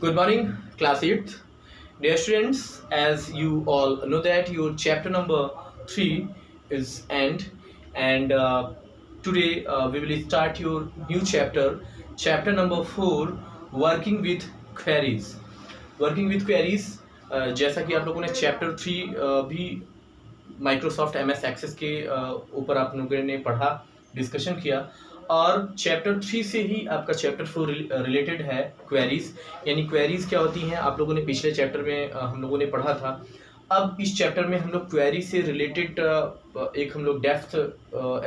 Good morning, class 8th. Dear students, as you all know that your chapter number 3 is end, and today we will start your new chapter number 4, working with queries. Working with queries, जैसा कि आप लोगों ने chapter 3 भी Microsoft MS access के ऊपर आप लोगों ने पढ़ा, डिस्कशन किया, और चैप्टर 3 से ही आपका चैप्टर 4 रिलेटेड है क्वेरीज। यानी क्वेरीज क्या होती हैं आप लोगों ने पिछले चैप्टर में हम लोगों ने पढ़ा था। अब इस चैप्टर में हम लोग क्वेरी से रिलेटेड एक हम लोग डेप्थ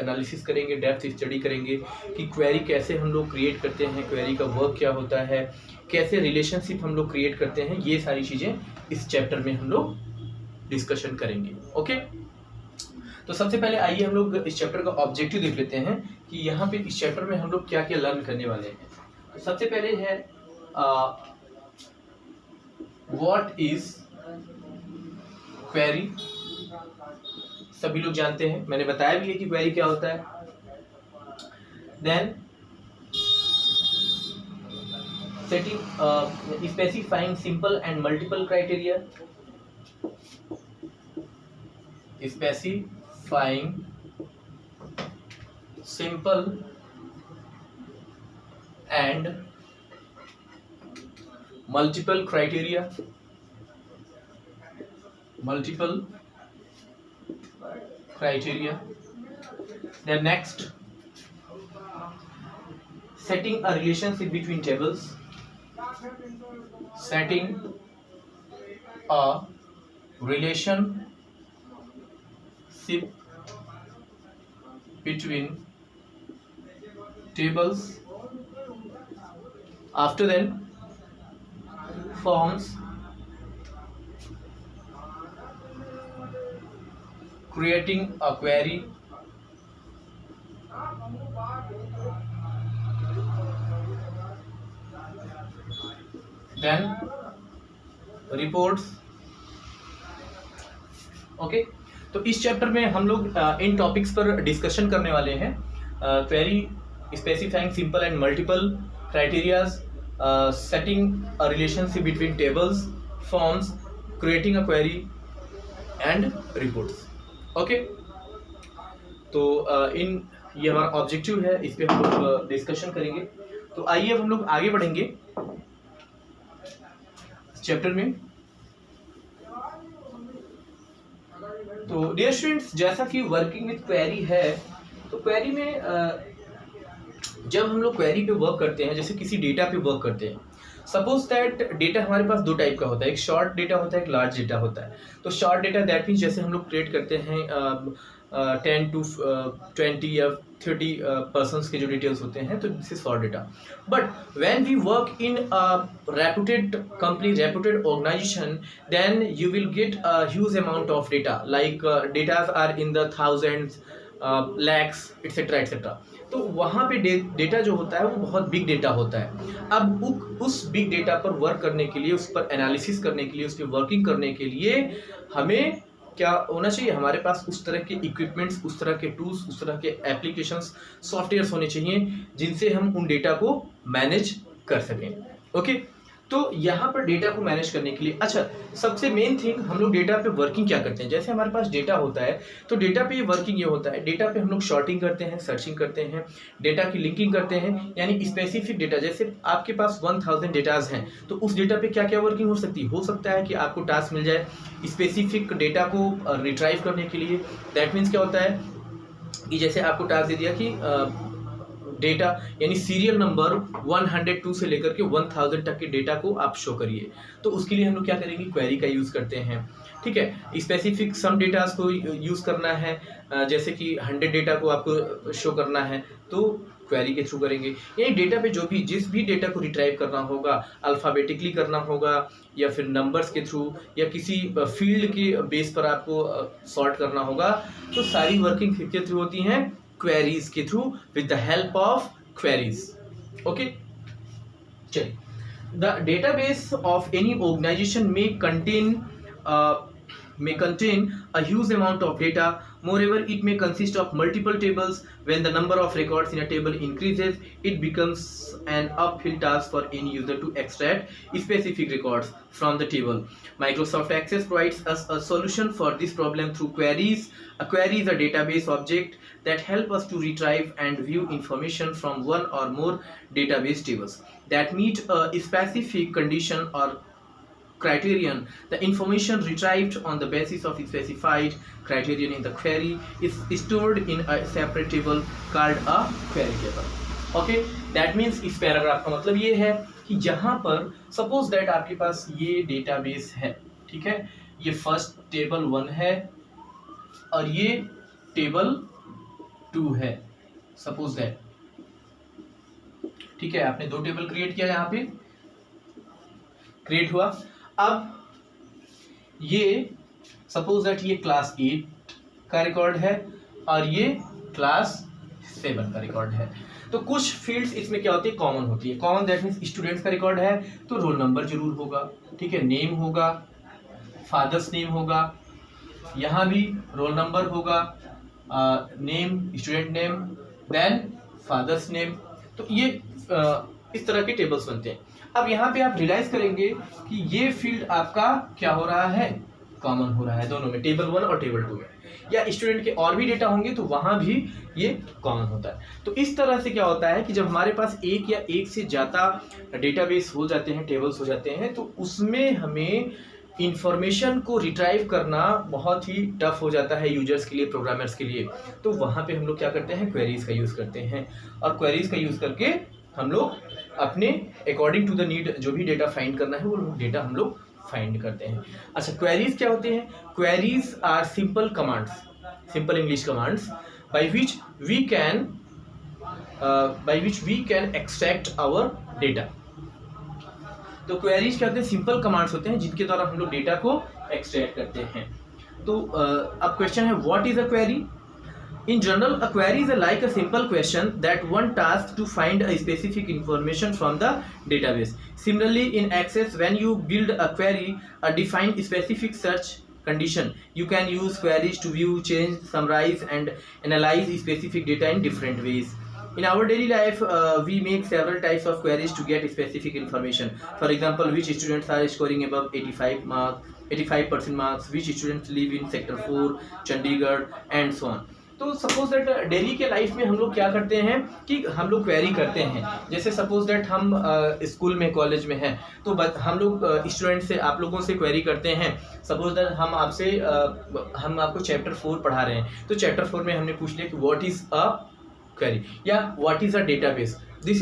एनालिसिस करेंगे, डेप्थ स्टडी करेंगे कि क्वेरी कैसे हम लोग क्रिएट करते हैं, क्वेरी का वर्क क्या होता है, कैसे रिलेशनशिप हम लोग क्रिएट करते हैं। ये सारी चीज़ें इस चैप्टर में हम लोग डिस्कशन करेंगे। ओके, तो सबसे पहले आइए हम लोग इस चैप्टर का ऑब्जेक्टिव देख लेते हैं कि यहाँ पे इस चैप्टर में हम लोग क्या क्या लर्न करने वाले हैं। तो सबसे पहले है व्हाट इज क्वेरी। सभी लोग जानते हैं, मैंने बताया भी है कि क्वेरी क्या होता है। Then setting specifying simple and multiple criteria, specifying simple and multiple criteria, then next setting a relationship between tables, setting a relationship between tables. After then forms, creating a query, then reports. Okay, तो इस chapter में हम लोग इन topics पर discussion करने वाले हैं। Query, specifying simple and multiple criterias, setting a relationship between tables, forms, creating a query and reports. Okay, तो ये हमारा ऑब्जेक्टिव है, इस पे हम लोग डिस्कशन करेंगे। तो आइए अब हम लोग आगे बढ़ेंगे चैप्टर में। तो डियर स्टूडेंट्स, जैसा कि वर्किंग विथ क्वेरी है, तो क्वेरी में जब हम लोग क्वेरी पे वर्क करते हैं, जैसे किसी डेटा पे वर्क करते हैं, सपोज दैट डेटा हमारे पास दो टाइप का होता है, एक शॉर्ट डेटा होता है, एक लार्ज डेटा होता है। तो शॉर्ट डेटा दैट मीन्स जैसे हम लोग क्रिएट करते हैं 10 to 20 या 30 पर्सन्स के जो डिटेल्स होते हैं, तो this is short data. But when we work in reputed company, reputed organisation, then you will get a huge amount of data, like datas are in the thousands, lakhs, etcetera etcetera. तो वहाँ पे data जो होता है वो बहुत big data होता है। अब उस बिग डेटा पर वर्क करने के लिए, उस पर एनालिसिस करने के लिए, उस पर वर्किंग करने के लिए हमें क्या होना चाहिए, हमारे पास उस तरह के इक्विपमेंट्स, उस तरह के टूल्स, उस तरह के एप्लीकेशंस, सॉफ्टवेयर्स होने चाहिए जिनसे हम उन डेटा को मैनेज कर सकें। ओके, तो यहाँ पर डेटा को मैनेज करने के लिए, अच्छा, सबसे मेन थिंग, हम लोग डेटा पे वर्किंग क्या करते हैं। जैसे हमारे पास डेटा होता है, तो डेटा पे वर्किंग ये होता है, डेटा पे हम लोग शॉर्टिंग करते हैं, सर्चिंग करते हैं, डेटा की लिंकिंग करते हैं। यानी स्पेसिफिक डेटा, जैसे आपके पास 1000 डेटाज हैं, तो उस डेटा पे क्या क्या वर्किंग हो सकती है। हो सकता है कि आपको टास्क मिल जाए स्पेसिफिक डेटा को रिट्राइव करने के लिए। दैट मीन्स क्या होता है कि जैसे आपको टास्क दे दिया कि डेटा यानी सीरियल नंबर 102 से लेकर के 1000 तक के डेटा को आप शो करिए, तो उसके लिए हम लोग क्या करेंगे, क्वेरी का यूज़ करते हैं। ठीक है, स्पेसिफिक सम डेटास को यूज़ करना है, जैसे कि 100 डेटा को आपको शो करना है, तो क्वेरी के थ्रू करेंगे। यानी डेटा पे जिस भी डेटा को रिट्राइव करना होगा, अल्फ़ाबेटिकली करना होगा, या फिर नंबर्स के थ्रू, या किसी फील्ड के बेस पर आपको सॉर्ट करना होगा, तो सारी वर्किंग के थ्रू होती हैं queries के through, with the help of queries. Okay, चलिए, the database of any organization may contain a huge amount of data. Moreover, it may consist of multiple tables. When the number of records in a table increases, it becomes an uphill task for any user to extract specific records from the table. Microsoft Access provides us a solution for this problem through queries. A query is a database object that help us to retrieve and view information from one or more database tables that meet a specific condition or criterion. The information retrieved on the basis of specified criterion in the query is stored in a separate table called a query table. Okay, that means इस paragraph का मतलब ये है कि जहां पर suppose that आपके पास ये डेटाबेस है, ठीक है, ये फर्स्ट टेबल 1 है और ये टेबल 2 है, सपोज दैट, ठीक है, आपने दो टेबल क्रिएट किया, यहाँ पे क्रिएट हुआ। अब ये सपोज दैट ये क्लास 8 का रिकॉर्ड है और ये क्लास 7 का रिकॉर्ड है। तो कुछ फील्ड्स इसमें क्या होती है, कॉमन होती है। कॉमन दैट मीन्स स्टूडेंट्स का रिकॉर्ड है तो रोल नंबर जरूर होगा, ठीक है, नेम होगा, फादर्स नेम होगा, यहाँ भी रोल नंबर होगा, name, student name, then father's name. तो ये इस तरह के टेबल्स बनते हैं। अब यहाँ पे आप रियलाइज करेंगे कि ये फील्ड आपका क्या हो रहा है, कॉमन हो रहा है दोनों में, टेबल 1 और टेबल 2 में। या स्टूडेंट के और भी डेटा होंगे तो वहाँ भी ये कॉमन होता है। तो इस तरह से क्या होता है कि जब हमारे पास एक या एक से ज़्यादा डेटाबेस हो जाते हैं, टेबल्स हो जाते हैं, तो उसमें हमें इंफॉर्मेशन को रिट्राइव करना बहुत ही टफ हो जाता है यूजर्स के लिए, प्रोग्रामर्स के लिए। तो वहाँ पे हम लोग क्या करते हैं, क्वेरीज का यूज़ करते हैं, और क्वेरीज का यूज़ करके हम लोग अपने अकॉर्डिंग टू द नीड जो भी डेटा फाइंड करना है वो डेटा हम लोग फाइंड करते हैं। अच्छा, क्वेरीज क्या होते हैं? Queries are simple commands, simple English commands by which we can extract our data. तो क्वेरीज क्या होते हैं? सिंपल कमांड्स होते हैं जिनके द्वारा हम लोग डेटा को एक्सट्रैक्ट करते हैं। तो अब क्वेश्चन है, what is a query? In general, a query is like a simple question that one task to find a specific information from the database. Similarly, in Access, when you build a query, a defined specific search condition, you can use queries to view, change, summarize, and analyze specific data in different ways. In our daily life, we make several types of queries to get specific information. For example, which students are scoring above 85% marks, which students live in sector 4, Chandigarh, and so on. तो suppose that daily के life में हम लोग क्या करते हैं कि हम लोग क्वेरी करते हैं। जैसे सपोज दैट हम स्कूल में, कॉलेज में हैं, तो हम लोग स्टूडेंट से, आप लोगों से क्वेरी करते हैं। सपोज दैट हम आपको चैप्टर 4 पढ़ा रहे हैं, तो चैप्टर 4 में हमने पूछ लिया कि व्हाट इज अ क्वेरी या what is a database. This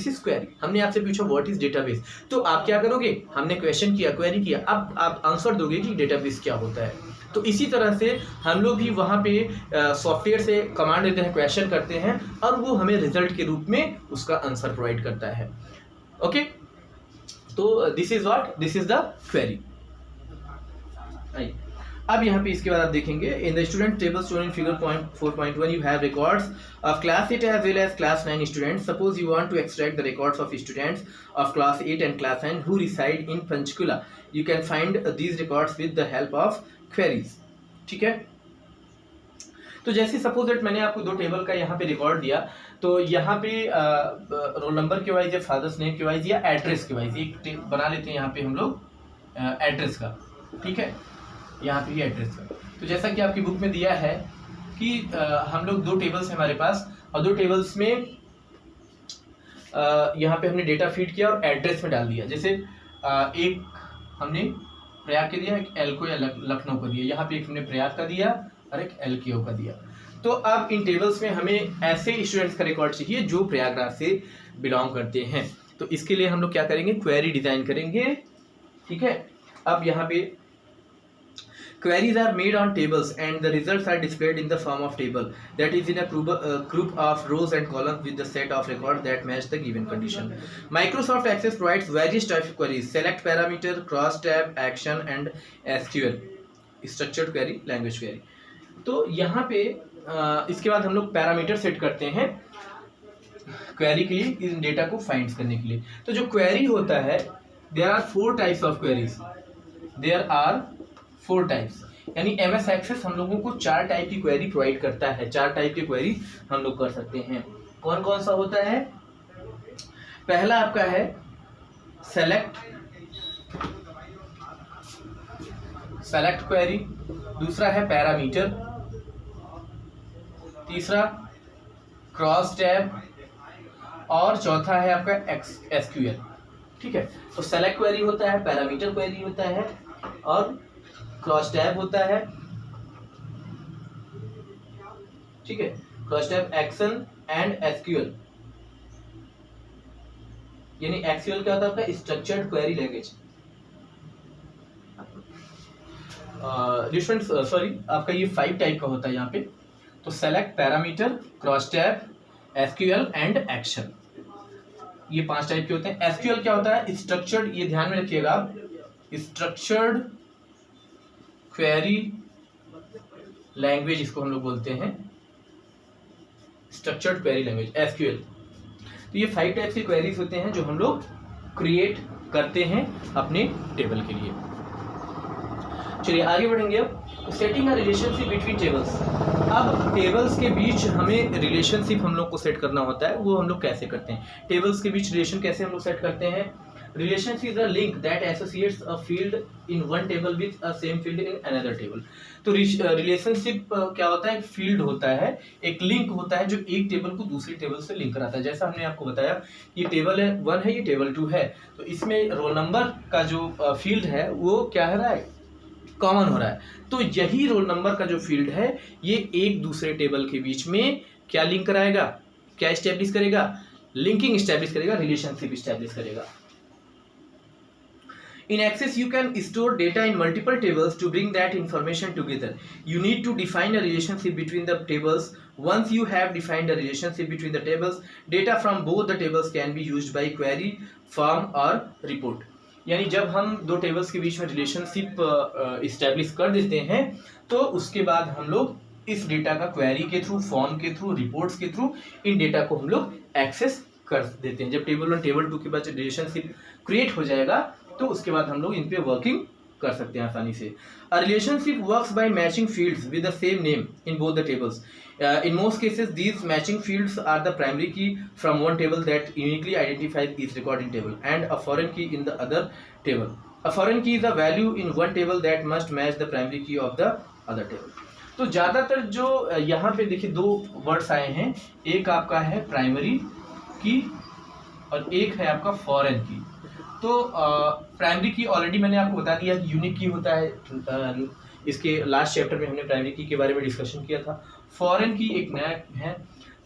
is query. हमने आपसे पूछा व्हाट इज डेटाबेस, तो आप क्या करोगे? हमने क्वेश्चन किया, क्वेरी किया, अब आप आंसर दोगे कि डेटाबेस क्या होता है। तो इसी तरह से हम लोग भी वहाँ पे सॉफ्टवेयर से कमांड देते हैं, क्वेश्चन करते हैं, और वो हमें रिजल्ट के रूप में उसका आंसर प्रोवाइड करता है। ओके, तो दिस इज द क्वेरी। अब यहाँ पे इसके बाद आप देखेंगे, in the student table shown in figure 4.1 you have records of class 8 as well as class 9 students. Suppose you want to extract the records of students of class 8 and class 9 who reside in Panchkula. You can find these records with the help of queries. ठीक है, तो जैसे suppose that मैंने आपको दो table का यहाँ पे रिकॉर्ड दिया, तो यहाँ पे रोल नंबर के वाइज या फादर्स नेम के वाइज या एड्रेस के वाइज एक बना लेते हैं यहाँ पे हम लोग एड्रेस का। ठीक है, यहाँ पे एड्रेस का। तो जैसा कि आपकी बुक में दिया है कि हम लोग दो टेबल्स हैं हमारे पास, और दो टेबल्स में यहाँ पे हमने डेटा फीड किया और एड्रेस में डाल दिया। जैसे एक हमने प्रयाग के दिया, एक एलको या लखनऊ को दिया, यहाँ पे एक हमने प्रयाग का दिया और एक एलकेओ का दिया। तो अब इन टेबल्स में हमें ऐसे स्टूडेंट्स का रिकॉर्ड चाहिए जो प्रयागराज से बिलोंग करते हैं। तो इसके लिए हम लोग क्या करेंगे, क्वेरी डिजाइन करेंगे। ठीक है, अब यहाँ पे queries are made on tables and the results are displayed in the form of table that is in a group of rows and columns with the set of records that match the given condition. Microsoft Access provides various types of queries: select parameter, cross tab, action and SQL, structured query, language query. तो यहाँ पे इसके बाद हम लोग parameter set करते हैं query के लिए, इन डेटा को फाइंड करने के लिए। तो जो क्वेरी होता है, there are 4 types of queries, there are 4 types. यानी MS एक्सेस हम लोगों को 4 टाइप की क्वेरी प्रोवाइड करता है, 4 टाइप की क्वेरी हम लोग कर सकते हैं। कौन कौन सा होता है? पहला आपका है सेलेक्ट क्वेरी, दूसरा है पैरामीटर, तीसरा क्रॉस टैब और चौथा है आपका SQL। ठीक है, तो सेलेक्ट क्वेरी होता है, पैरामीटर क्वेरी होता है और क्रॉस टैब होता है। ठीक है, cross tab action and SQL, यानी SQL क्या होता है आपका? Structured query language. Different sorry आपका ये 5 टाइप का होता है यहाँ पे। तो select, parameter, cross tab, SQL and action, ये 5 टाइप के होते हैं। SQL क्या होता है? स्ट्रक्चर्ड, ये ध्यान में रखिएगा आप, स्ट्रक्चर्ड क्वेरी लैंग्वेज इसको हम लोग बोलते हैं, स्ट्रक्चर्ड क्वेरी लैंग्वेज SQL। तो ये 5 टाइप के क्वेरीज होते हैं जो हम लोग क्रिएट करते हैं अपने टेबल के लिए। चलिए आगे बढ़ेंगे। अब setting a relationship between tables. अब टेबल्स के बीच हमें रिलेशनशिप हम लोग को सेट करना होता है, वो हम लोग कैसे करते हैं? टेबल्स के बीच रिलेशन कैसे हम लोग सेट करते हैं? Relationship is a link that associates a field in one table with a same field in another table. तो रिलेशनशिप क्या होता है? एक फील्ड होता है, एक लिंक होता है जो एक टेबल को दूसरी टेबल से लिंक कराता है। जैसा हमने आपको बताया, ये टेबल 1 है, ये टेबल 2 है, तो इसमें रोल नंबर का जो फील्ड है वो क्या है रहा है? कॉमन हो रहा है। तो यही रोल नंबर का जो फील्ड है ये एक दूसरे टेबल के बीच में क्या लिंक कराएगा? क्या स्टैब्लिश करेगा? लिंकिंग स्टैब्लिश करेगा, रिलेशनशिप स्टैब्लिश करेगा। In Access, you can store data in multiple tables to bring that information together. You need to define a relationship between the tables. Once you have defined a relationship between the tables, data from both the tables can be used by query, form or report. यानी जब हम दो tables के बीच में relationship establish कर देते हैं तो उसके बाद हम लोग इस डेटा का क्वेरी के थ्रू, फॉर्म के थ्रू, रिपोर्ट्स के थ्रू इन डेटा को हम लोग एक्सेस कर देते हैं। जब टेबल 1 टेबल 2 के बाद रिलेशनशिप क्रिएट हो जाएगा तो उसके बाद हम लोग इन पे वर्किंग कर सकते हैं आसानी से। A relationship works by matching fields with the same name in both the tables. In most cases, these matching fields are the primary key from one table that uniquely identifies each record in table and a foreign key in the other table. A foreign key is a value in one table that must match the primary key of the other table. तो ज़्यादातर जो यहाँ पे देखिए 2 words आए हैं, एक आपका है प्राइमरी की और एक है आपका फॉरेन की। तो प्राइमरी की ऑलरेडी मैंने आपको बता दिया कि यूनिक की होता है, इसके लास्ट चैप्टर में हमने प्राइमरी की के बारे में डिस्कशन किया था। फॉरेन की एक नया है।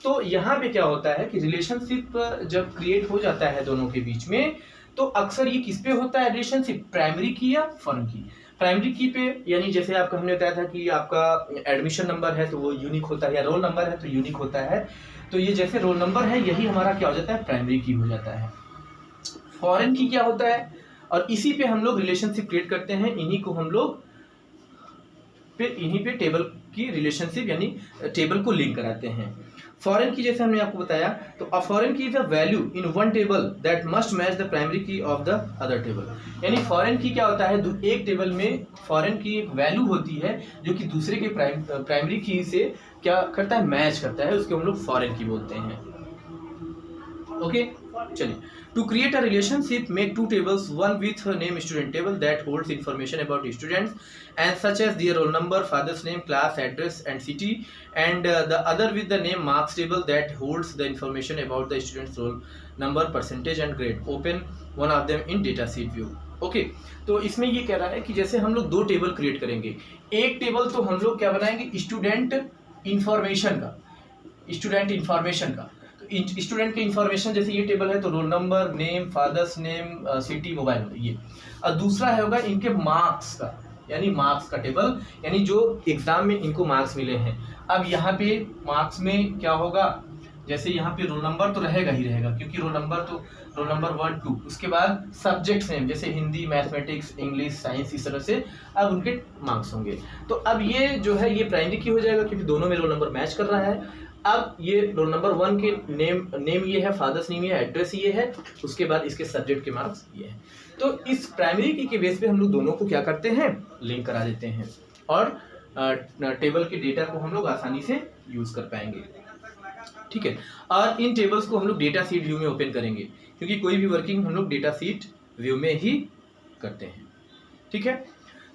तो यहाँ पे क्या होता है कि रिलेशनशिप जब क्रिएट हो जाता है दोनों के बीच में तो अक्सर ये किस पे होता है रिलेशनशिप? प्राइमरी की या फॉरेन की? प्राइमरी की पे, यानी जैसे आपका हमने बताया था कि आपका एडमिशन नंबर है तो वो यूनिक होता है, या रोल नंबर है तो यूनिक होता है। तो ये जैसे रोल नंबर है यही हमारा क्या हो जाता है? प्राइमरी की हो जाता है। फॉरेन की क्या होता है? और इसी पे हम लोग रिलेशनशिप क्रिएट करते हैं, इन्हीं को हम लोग फिर इन्हीं पे टेबल की रिलेशनशिप यानी टेबल को लिंक कराते हैं। फॉरेन की जैसे हमने आपको बताया, तो अ फॉरेन की is a value in one table that must match the primary की ऑफ द अदर टेबल। यानी फॉरेन की क्या होता है? एक टेबल में फॉरेन की एक वैल्यू होती है जो कि दूसरे के प्राइमरी की से क्या करता है? मैच करता है, उसको हम लोग फॉरेन की बोलते हैं। ओके, चलिए। To create a relationship, make 2 tables, one with a name student table that holds information about students and such as their roll number, father's name, class, address and city, and the other with the name marks table that holds the information about the student's roll number, percentage and grade. Open one of them in data sheet view. Okay, तो इसमें ये कह रहा है कि जैसे हम लोग 2 टेबल क्रिएट करेंगे। एक टेबल तो हम लोग क्या बनाएंगे? स्टूडेंट इंफॉर्मेशन का, स्टूडेंट इंफॉर्मेशन का। स्टूडेंट की इंफॉर्मेशन जैसे ये टेबल है तो roll number, name, father's name, city, mobile number, ये। और दूसरा है होगा इनके मार्क्स का, यानी मार्क्स का टेबल, यानी जो एग्जाम में इनको मार्क्स मिले हैं। अब यहाँ पे मार्क्स में क्या होगा? जैसे यहाँ पे रोल नंबर तो रहेगा ही रहेगा, क्योंकि रोल नंबर 1, 2, उसके बाद सब्जेक्ट्स नेम जैसे हिंदी, मैथमेटिक्स, इंग्लिश, साइंस, इस तरह से अब उनके मार्क्स होंगे। तो अब ये जो है ये प्राइमरी की हो जाएगा क्योंकि दोनों में रोल नंबर मैच कर रहा है। अब ये रोल नंबर 1 के नेम ये है, फादर्स नेम ये है, एड्रेस ये है, उसके बाद इसके सब्जेक्ट के मार्क्स ये है। तो इस प्राइमरी की के बेस पे हम लोग दोनों को क्या करते हैं? लिंक करा देते हैं। और टेबल के डेटा को हम लोग आसानी से यूज़ कर पाएंगे। ठीक है, और इन टेबल्स को हम लोग डेटा सीट व्यू में ओपन करेंगे, क्योंकि कोई भी वर्किंग हम लोग डेटा सीट व्यू में ही करते हैं। ठीक है,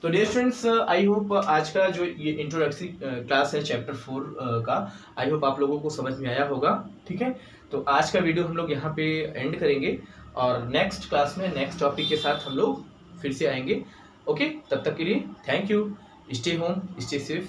तो डियर स्टूडेंट्स, आई होप आज का जो ये इंट्रोडक्टरी क्लास है चैप्टर 4 का, आई होप आप लोगों को समझ में आया होगा। ठीक है, तो आज का वीडियो हम लोग यहाँ पे एंड करेंगे और नेक्स्ट क्लास में नेक्स्ट टॉपिक के साथ हम लोग फिर से आएंगे। ओके, तब तक के लिए thank you, stay home, stay safe.